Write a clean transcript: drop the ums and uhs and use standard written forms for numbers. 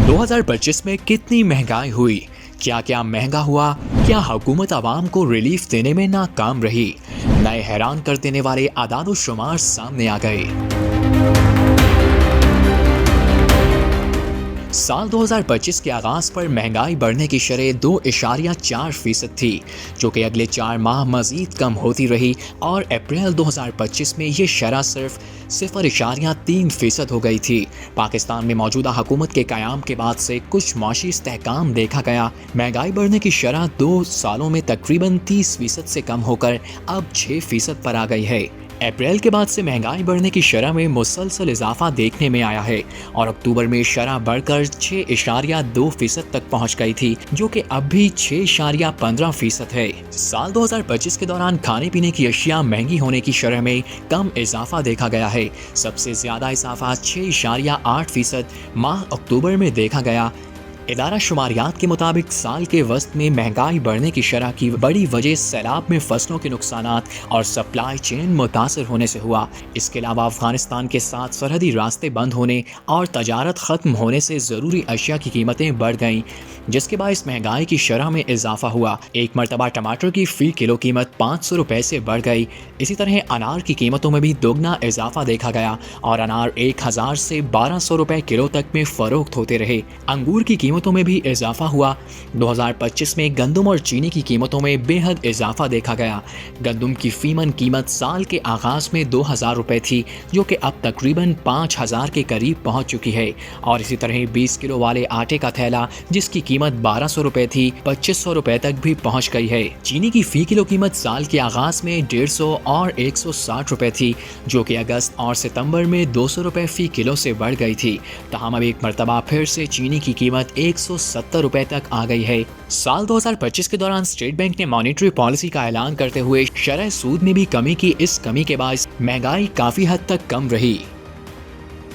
2025 में कितनी महंगाई हुई, क्या क्या महंगा हुआ, क्या हुकूमत आवाम को रिलीफ देने में नाकाम रही, नए हैरान कर देने वाले आदाद शुमार सामने आ गए। साल 2025 के आगाज़ पर महंगाई बढ़ने की शरह 2.4% थी, जो कि अगले 4 माह मज़ीद कम होती रही और अप्रैल 2025 में ये शरह सिर्फ 0.3% हो गई थी। पाकिस्तान में मौजूदा हुकूमत के क़याम के बाद से कुछ माशी इस्तेहकाम देखा गया। महंगाई बढ़ने की शरह 2 सालों में तकरीबन 30% से कम होकर अब 6% पर आ गई है। अप्रैल के बाद से महंगाई बढ़ने की शरह में मुसलसल इजाफा देखने में आया है और अक्टूबर में शरह बढ़कर 6.2% तक पहुंच गई थी, जो कि अब भी 6.15% है। साल 2025 के दौरान खाने पीने की अशिया महंगी होने की शरह में कम इजाफा देखा गया है। सबसे ज्यादा इजाफा 6.8% माह अक्टूबर में देखा गया। इदारा शुमारियात के मुताबिक साल के वस्त में महंगाई बढ़ने की शरह की बड़ी वजह सैलाब में फसलों के नुकसानात और सप्लाई चेन मुतासर होने से हुआ। इसके अलावा अफगानिस्तान के साथ सरहदी रास्ते बंद होने और तजारत ख़त्म होने से ज़रूरी अशिया की कीमतें बढ़ गईं, जिसके बायस महंगाई की शरह में इजाफा हुआ। एक मरतबा टमाटर की फ़ी किलो कीमत 500 रुपये से बढ़ गई। इसी तरह अनार की कीमतों में भी दोगुना इजाफा देखा गया और अनार 1000 से 1200 रुपये किलो तक में फ़रोख्त होते रहे। अंगूर की कीमतों में भी इजाफा हुआ। 2025 में गंदम और चीनी की कीमतों में बेहद इजाफा देखा गया। गंदम की फीमन कीमत साल के आगाज में 2000 रुपये थी, जो कि अब तकरीबन 5000 के करीब पहुंच चुकी है। और इसी तरह 20 किलो वाले आटे का थैला, जिसकी कीमत 1200 रुपये थी, 2500 रुपये तक भी पहुंच गई है। चीनी की फी किलो कीमत साल के आगाज में 150 और 160 रुपये थी, जो कि अगस्त और सितंबर में 200 रुपये फी किलो से बढ़ गई थी। तमाम अब एक मरतबा फिर से चीनी की कीमत 170 रुपए तक आ गई है। साल 2025 के दौरान स्टेट बैंक ने मॉनेटरी पॉलिसी का ऐलान करते हुए शरह सूद में भी कमी की। इस कमी के बाद महंगाई काफी हद तक कम रही।